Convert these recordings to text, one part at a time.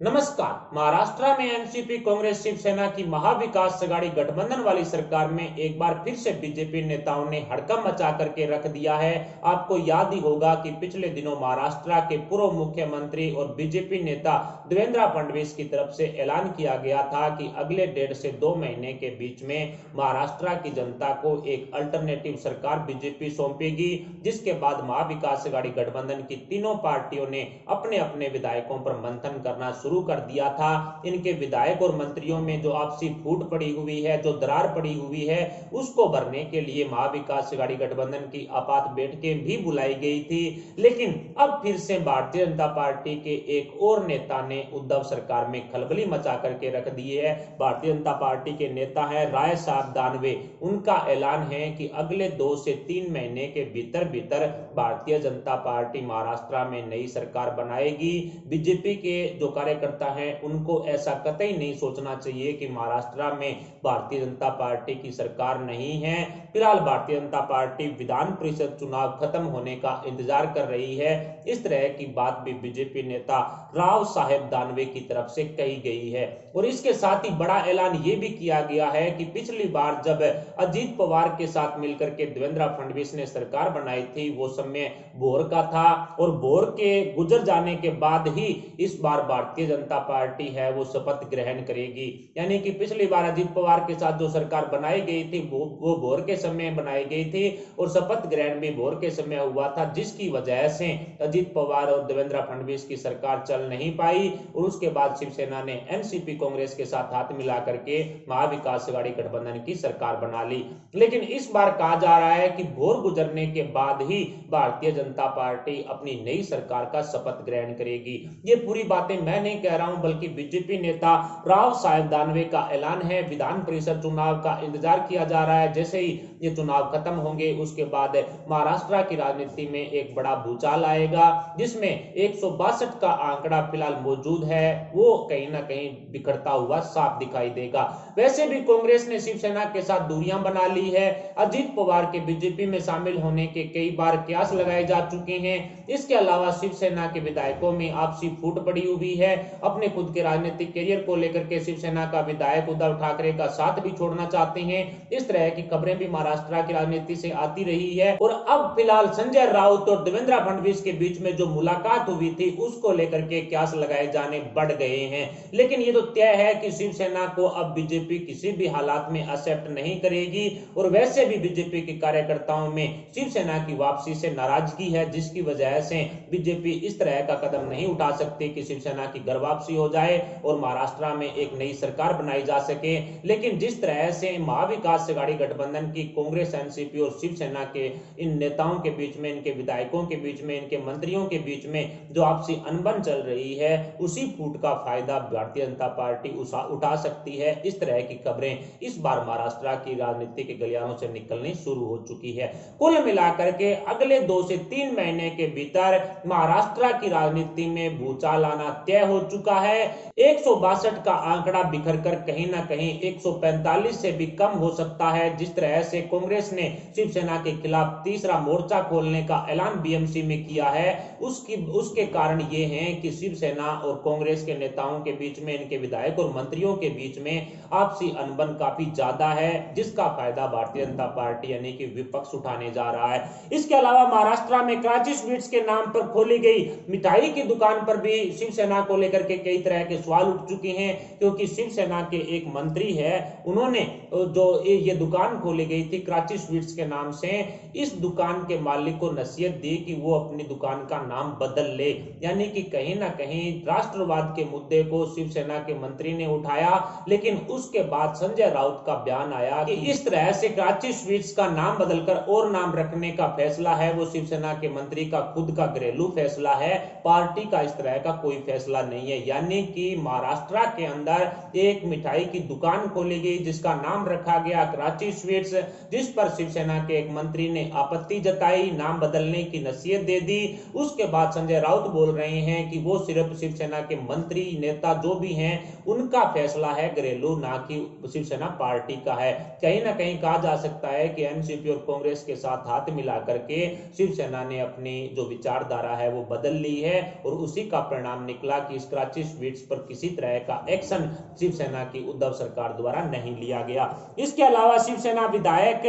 नमस्कार। महाराष्ट्र में एनसीपी कांग्रेस शिवसेना की महाविकास आघाड़ी गठबंधन वाली सरकार में एक बार फिर से बीजेपी नेताओं ने हड़कंप मचा करके रख दिया है। आपको याद ही होगा कि पिछले दिनों महाराष्ट्र के पूर्व मुख्यमंत्री और बीजेपी नेता देवेंद्र फडणवीस की तरफ से ऐलान किया गया था कि अगले 1.5 से 2 महीने के बीच में महाराष्ट्र की जनता को एक अल्टरनेटिव सरकार बीजेपी सौंपेगी, जिसके बाद महाविकास आघाड़ी गठबंधन की तीनों पार्टियों ने अपने अपने विधायकों पर मंथन करना शुरू कर दिया था। इनके विधायक और मंत्रियों में जो आपसी फूट पड़ी हुई है, जो दरार पड़ी हुई है, उसको भरने के लिए महाविकास आघाड़ी गठबंधन की आपात बैठकें भी बुलाई गई थी। लेकिन अब फिर से भारतीय जनता पार्टी के एक और नेता ने उद्धव सरकार में खलबली मचा करके रख दी है। भारतीय जनता पार्टी के नेता है राय साहब दानवे। उनका ऐलान है कि अगले 2 से 3 महीने के भीतर भीतर भारतीय जनता पार्टी महाराष्ट्र में नई सरकार बनाएगी। बीजेपी के जो कार्यकर्ता हैं उनको ऐसा कतई नहीं सोचना चाहिए कि महाराष्ट्र में भारतीय जनता पार्टी की सरकार नहीं है। फिलहाल भारतीय जनता पार्टी विधान परिषद चुनाव खत्म होने का इंतजार कर रही है। इस तरह की बात भी बीजेपी नेता राव साहेब दानवे की तरफ से कही गई है। और इसके साथ ही बड़ा ऐलान यह भी किया गया है कि पिछली बार जब अजीत पवार के साथ मिलकर के देवेंद्र फडणवीस ने सरकार बनाई थी, वो समय भोर का था और भोर के गुजर जाने के बाद ही इस बार भारतीय जनता पार्टी है वो शपथ ग्रहण करेगी। यानी कि पिछली बार अजीत पवार के साथ जो सरकार बनाई गई थी वो भोर के समय बनाई गई थी और शपथ ग्रहण भी भोर के समय हुआ था, जिसकी वजह से अजीत पवार और देवेंद्र फडणवीस की सरकार चल नहीं पाई। और उसके बाद शिवसेना ने एनसीपी कांग्रेस के साथ हाथ मिला करके महाविकास आघाड़ी गठबंधन की सरकार बना ली। लेकिन इस बार कहा जा रहा है कि भोर गुजरने के बाद ही भारतीय जनता पार्टी अपनी नई सरकार का शपथ ग्रहण करेगी। ये पूरी बातें मैं नहीं कह रहा हूं, बल्कि बीजेपी नेता राव साहेब दानवे का ऐलान है। विधान परिषद चुनाव का इंतजार किया जा रहा है। जैसे ही ये चुनाव खत्म होंगे उसके बाद महाराष्ट्र की राजनीति में एक बड़ा भूचाल आएगा, जिसमें 162 का आंकड़ा फिलहाल मौजूद है, वो कहीं ना कहीं बिखरता हुआ साफ दिखाई देगा। वैसे भी कांग्रेस ने शिवसेना के साथ दूरियां बना ली है। अजीत पवार के बीजेपी में शामिल होने के कई बार कयास लगाए जा चुके हैं। इसके अलावा शिवसेना के विधायकों में आपसी फूट पड़ी हुई है। अपने खुद के राजनीतिक करियर को लेकर के शिवसेना का विधायक उद्धव ठाकरे का साथ भी छोड़ना चाहते हैं। इस तरह की खबरें भी महाराष्ट्र की राजनीति से आती रही है। और अब फिलहाल संजय राउत और देवेंद्र फडणवीस के बीच में जो मुलाकात हुई थी उसको लेकर के कयास लगाए जाने बढ़ गए हैं। लेकिन ये तो तय है कि शिवसेना को अब बीजेपी किसी भी हालात में एक्सेप्ट नहीं करेगी। और वैसे भी बीजेपी के कार्यकर्ताओं में शिवसेना की वापसी से नाराजगी है, जिसकी वजह से बीजेपी इस तरह का कदम नहीं उठा सकती कि शिवसेना की घर वापसी हो जाए और महाराष्ट्र में एक नई सरकार बनाई जा सके। लेकिन जिस तरह से महाविकास आघाड़ी गठबंधन की कांग्रेस, एनसीपी और शिवसेना के इन नेताओं के बीच में, इनके विधायकों के बीच में, इनके मंत्रियों के बीच में जो आपसी अनबन चल रही है, उसी फूट का फायदा भारतीय जनता पार्टी उठा सकती है। इस तरह की खबरें इस बार महाराष्ट्र की राजनीति के गलियारों से निकलनी शुरू हो चुकी है। कुल मिलाकर के अगले 2 से 3 महीने के भीतर महाराष्ट्र की राजनीति में भूचाल आना तय हो चुका है। 162 का आंकड़ा बिखर कर कहीं ना कहीं 145 से भी कम हो सकता है। जिस तरह से कांग्रेस ने शिवसेना के खिलाफ तीसरा मोर्चा खोलने का ऐलान बीएमसी में किया है, उसके कारण ये है कि शिवसेना और कांग्रेस के नेताओं के बीच में, इनके विधायक और मंत्रियों के बीच में आपसी अनबन काफी ज्यादा है, जिसका फायदा भारतीय जनता पार्टी यानी कि विपक्ष उठाने जा रहा है। इसके अलावा महाराष्ट्र में क्रांची स्वीट्स के नाम पर खोली गई मिठाई की दुकान पर भी शिवसेना को लेकर के कई तरह के सवाल उठ चुके हैं, क्योंकि शिवसेना के एक मंत्री है, उन्होंने जो ये दुकान खोली गई थी क्रांची स्वीट्स के नाम से, इस दुकान के मालिक को नसीहत दी कि वो अपनी दुकान का नाम बदल ले। यानी कि कहीं ना कहीं राष्ट्रवाद के मुद्दे को शिवसेना के मंत्री ने उठाया। लेकिन उसके बाद संजय राउत का बयान आया कि इस तरह से क्रांची स्वीट्स का नाम बदलकर और नाम रखने का फैसला है वो शिवसेना के मंत्री का खुद का घरेलू फैसला है, पार्टी का इस तरह का कोई फैसला नहीं है। यानी कि महाराष्ट्र के अंदर एक मिठाई की दुकान खोली गई जिसका नाम रखा गया क्रांची स्वीट्स, जिस पर शिवसेना के एक मंत्री ने आपत्ति जताई, नाम बदलने की नसीहत दे दी। उसके बाद संजय राउत बोल रहे हैं कि वो सिर्फ शिवसेना के मंत्री, नेता जो भी हैं, उनका फैसला है घरेलू, ना ना कि शिवसेना पार्टी का है। कहीं ना कहीं कहा जा सकता है कि एनसीपी और कांग्रेस के साथ हाथ मिला करके शिवसेना ने अपनी जो विचारधारा है वो बदल ली है और उसी का परिणाम निकला कि स्क्रैची स्वीट्स पर किसी तरह का एक्शन शिवसेना की उद्धव सरकार द्वारा नहीं लिया गया। इसके अलावा शिवसेना विधायक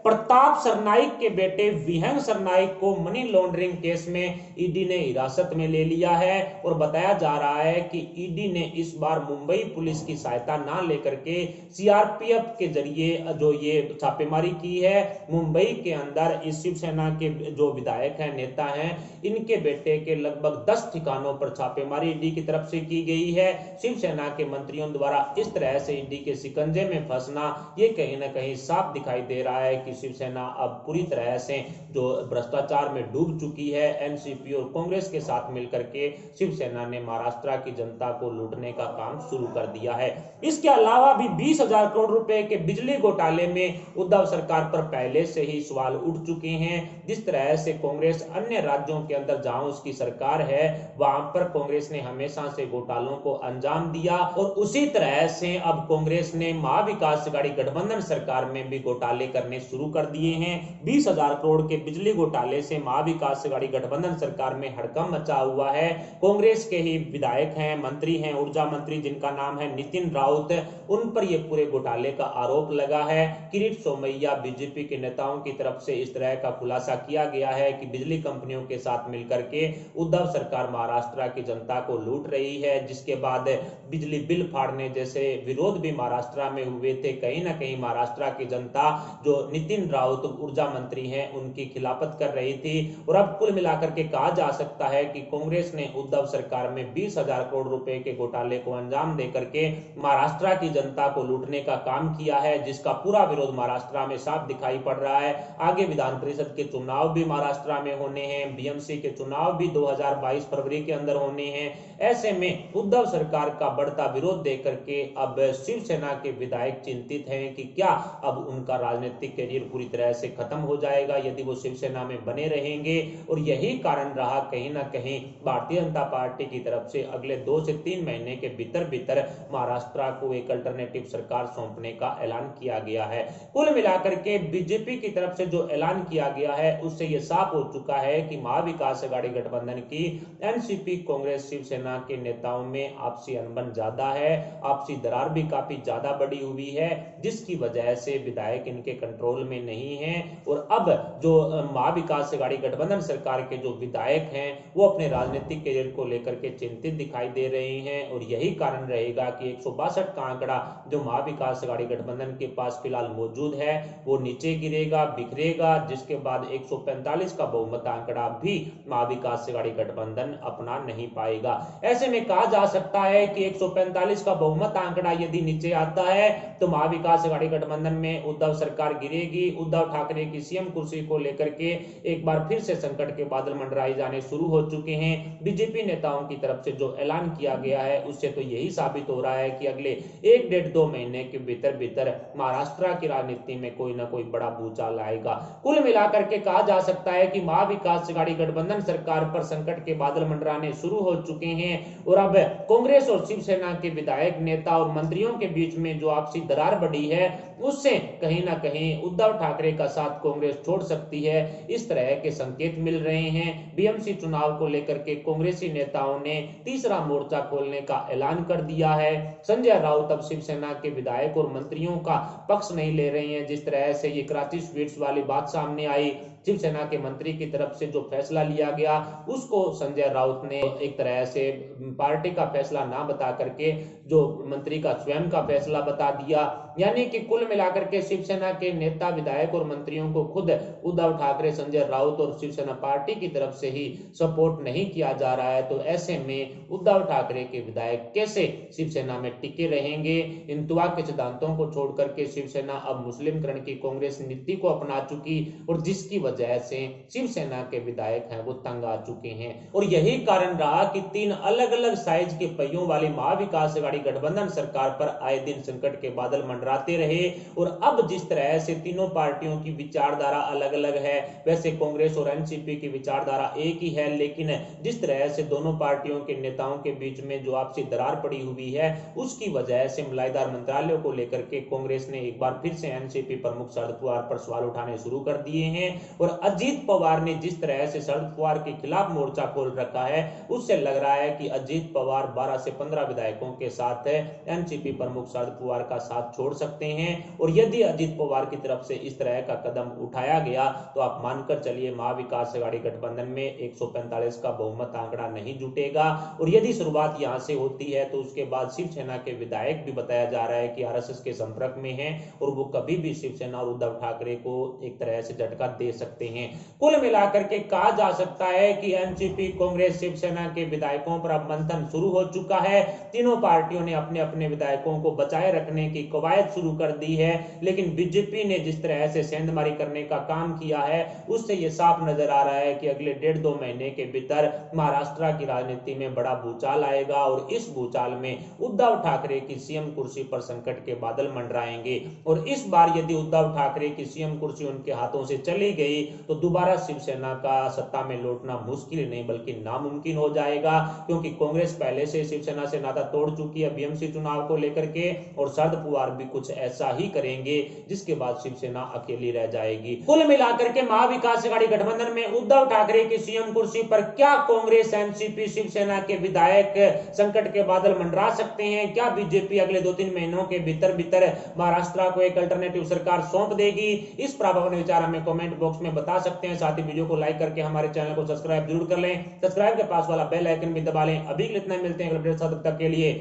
प्रताप सरनाईक के बेटे विहंग सरनाईक को मनी लॉन्ड्रिंग केस में ईडी ने हिरासत में ले लिया है और बताया जा रहा है कि ईडी ने इस बार मुंबई पुलिस की सहायता ना लेकर के सीआरपीएफ के जरिए जो ये छापेमारी की है मुंबई के अंदर। इस शिवसेना के जो विधायक हैं, नेता हैं, इनके बेटे के लगभग 10 ठिकानों पर छापेमारी ईडी की तरफ से की गई है। शिवसेना के मंत्रियों द्वारा इस तरह से ईडी के शिकंजे में फंसना ये कहीं ना कहीं साफ दिखाई दे रहा है कि शिवसेना अब पूरी तरह से जो भ्रष्टाचार में डूब चुकी है। एनसीपी और कांग्रेस के साथ मिलकर के शिवसेना ने महाराष्ट्र की जनता को लूटने का काम शुरू कर दिया है। इसके अलावा भी 20,000 करोड़ रुपए के बिजली घोटाले में उद्धव सरकार पर पहले से ही सवाल उठ चुके हैं। जिस तरह से कांग्रेस अन्य राज्यों के अंदर जहां उसकी सरकार है वहां पर कांग्रेस ने हमेशा से घोटालों को अंजाम दिया और उसी तरह से अब कांग्रेस ने महाविकास अघाड़ी गठबंधन सरकार में भी घोटाले करने शुरू कर दिए हैं। 20,000 करोड़ के बिजली घोटाले से महाविकास अघाड़ी गठबंधन सरकार में हड़कंप मचा हुआ है। कांग्रेस के ही विधायक हैं, मंत्री हैं, ऊर्जा मंत्री जिनका नाम है नितिन राउत, उन पर यह पूरे घोटाले का आरोप लगा है। किरीट सोमैया बीजेपी के नेताओं की तरफ से इस तरह का खुलासा किया गया है कि बिजली कंपनियों के साथ मिलकर के उद्धव सरकार महाराष्ट्र की जनता को लूट रही है, जिसके बाद बिजली बिल फाड़ने जैसे विरोध भी महाराष्ट्र में हुए थे। कहीं ना कहीं महाराष्ट्र की जनता जो नितिन राउत ऊर्जा मंत्री हैं उनकी खिलाफत कर रही थी और अब कुल मिलाकर के कहा जा सकता है कि कांग्रेस ने उद्धव सरकार में 20,000 करोड़ रुपए के घोटाले को अंजाम देकर के महाराष्ट्र की जनता को लूटने का काम किया है, जिसका पूरा विरोध महाराष्ट्र में साफ दिखाई पड़ रहा है। आगे विधान परिषद के चुनाव भी महाराष्ट्र में होने हैं, बीएमसी के चुनाव भी 2022 फरवरी के अंदर होने हैं। ऐसे में उद्धव सरकार का बढ़ता विरोध देकर के अब शिवसेना के विधायक चिंतित हैं कि क्या अब उनका राजनीतिक करियर पूरी तरह से खत्म हो जाएगा यदि वो शिवसेना में बने रहेंगे। और यही कारण रहा कहीं ना कहीं भारतीय जनता पार्टी की तरफ से अगले 2 से 3 महीने के भीतर भीतर महाराष्ट्र को एक अल्टरनेटिव सरकार सौंपने का ऐलान किया गया है। कुल मिलाकर के बीजेपी की तरफ से जो ऐलान किया गया है उससे यह साफ हो चुका है कि महाविकास अघाड़ी गठबंधन की एनसीपी कांग्रेस शिवसेना के नेताओं में आपसी अनबन ज्यादा है, आपसी दरार भी काफी ज्यादा बढ़ी हुई है, जिसकी वजह से विधायक इनके कंट्रोल में नहीं है। और अब जो महाविकास अघाड़ी गठबंधन सरकार के जो विधायक हैं वो अपने राजनीतिक करियर को लेकर के चिंतित दिखाई दे रहे हैं और यही कारण रहेगा कि 162 का आंकड़ा जो महाविकास अघाड़ी गठबंधन के पास फिलहाल मौजूद है वो नीचे गिरेगा, बिखरेगा, जिसके बाद 145 का बहुमत आंकड़ा भी महाविकास अघाड़ी गठबंधन अपना नहीं पाएगा। ऐसे में कहा जा सकता है कि 145 का बहुमत आंकड़ा यदि नीचे आता है तो महाविकास अघाड़ी गठबंधन में उद्धव सरकार गिरेगी। उद्धव ठाकरे की सीएम कुर्सी को लेकर के एक बार फिर से संकट के बादल मंडराए जाने शुरू हो चुके हैं। बीजेपी नेताओं की तरफ से जो ऐलान किया गया है उससे तो यही साबित हो रहा है कि अगले 1-1.5-2 महीने के भीतर भीतर महाराष्ट्र की राजनीति में कोई ना कोई बड़ा भूचाल आएगा। कुल मिलाकर के कहा जा सकता है कि महाविकास अघाड़ी गठबंधन सरकार पर संकट के बादल मंडराने शुरू हो चुके हैं और अब कांग्रेस और शिवसेना के विधायक, नेता और मंत्रियों के बीच में जो आपसी दरार बढ़ी है उससे कहीं ना कहीं उद्धव ठाकरे का साथ कांग्रेस छोड़ सकती है, इस तरह के संकेत मिल रहे हैं। बीएमसी चुनाव को लेकर के कांग्रेसी नेताओं ने तीसरा मोर्चा खोलने का ऐलान कर दिया है। संजय राउत अब शिवसेना के विधायक और मंत्रियों का पक्ष नहीं ले रहे हैं। जिस तरह से ये कराची स्वीट्स वाली बात सामने आई, शिवसेना के मंत्री की तरफ से जो फैसला लिया गया उसको संजय राउत ने एक तरह से पार्टी का फैसला ना बता करके जो मंत्री का स्वयं का फैसला बता दिया। यानी कि कुल मिलाकर के शिवसेना के नेता, विधायक और मंत्रियों को खुद उद्धव ठाकरे, संजय राउत और शिवसेना पार्टी की तरफ से ही सपोर्ट नहीं किया जा रहा है। तो ऐसे में उद्धव ठाकरे के विधायक कैसे शिवसेना में टिके रहेंगे? हिंदुत्व के सिद्धांतों को छोड़ करके शिवसेना अब मुस्लिमकरण की कांग्रेस नीति को अपना चुकी और जिसकी वजह वजह से शिवसेना के विधायक हैं वो तंग आ चुके हैं। और यही कारण रहा कि 3 अलग अलग साइज के पहियों वाली महाविकास अघाड़ी गठबंधन सरकार पर आए दिन संकट के बादल मंडराते रहे। और अब जिस तरह से तीनों पार्टियों की विचारधारा अलग अलग है, वैसे कांग्रेस और एनसीपी की विचारधारा एक ही है, लेकिन जिस तरह से दोनों पार्टियों के नेताओं के बीच में जो आपसी दरार पड़ी हुई है, उसकी वजह से मलाईदार मंत्रालयों को लेकर के कांग्रेस ने एक बार फिर से एनसीपी प्रमुख शरद पवार पर सवाल उठाने शुरू कर दिए हैं। और अजीत पवार ने जिस तरह से शरद पवार के खिलाफ मोर्चा खोल रखा है, उससे लग रहा है कि अजीत पवार 12 से 15 विधायकों के साथ एनसीपी प्रमुख शरद पवार का साथ छोड़ सकते हैं। और यदि अजीत पवार की तरफ से इस तरह का कदम उठाया गया तो आप मानकर चलिए महाविकास अघाड़ी गठबंधन में 145 का बहुमत आंकड़ा नहीं जुटेगा। और यदि शुरुआत यहां से होती है तो उसके बाद शिवसेना के विधायक भी बताया जा रहा है कि आरएसएस के संपर्क में हैं और वो कभी भी शिवसेना और उद्धव ठाकरे को एक तरह से झटका दे सकते हैं। कुल मिलाकर के कहा जा सकता है कि एनसीपी, कांग्रेस, शिवसेना के विधायकों पर अब मंथन शुरू हो चुका है। तीनों पार्टियों ने अपने अपने विधायकों को बचाए रखने की कवायद शुरू कर दी है, लेकिन बीजेपी ने जिस तरह से सेंधमारी करने का काम किया है, उससे यह साफ नजर आ रहा है कि अगले 1.5-2 महीने के भीतर महाराष्ट्र की राजनीति में बड़ा भूचाल आएगा। और इस भूचाल में उद्धव ठाकरे की सीएम कुर्सी पर संकट के बादल मंडराएंगे। और इस बार यदि उद्धव ठाकरे की सीएम कुर्सी उनके हाथों से चली गई तो दोबारा शिवसेना का सत्ता में लौटना मुश्किल नहीं बल्कि नामुमकिन हो जाएगा, क्योंकि कांग्रेस पहले से शिवसेना से नाता तोड़ चुकी है बीएमसी चुनाव को लेकर के, और शरद पवार भी कुछ ऐसा ही करेंगे जिसके बाद शिवसेना अकेली रह जाएगी। कुल मिलाकर के महाविकास अघाड़ी गठबंधन में उद्धव ठाकरे की सीएम कुर्सी पर क्या कांग्रेस, एनसीपी, शिवसेना के विधायक संकट के बादल मंडरा सकते हैं? क्या बीजेपी अगले 2-3 महीनों के भीतर महाराष्ट्र को एक अल्टरनेटिव सरकार सौंप देगी? इस पर आप अपने विचार हमें कमेंट बॉक्स में बता सकते हैं। साथ ही वीडियो को लाइक करके हमारे चैनल को सब्सक्राइब जरूर कर लें। सब्सक्राइब के पास वाला बेल आइकन भी दबा लें। अभी इतना मिलते हैं अगले अपडेट तक के लिए।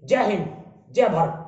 जय हिंद, जय भारत।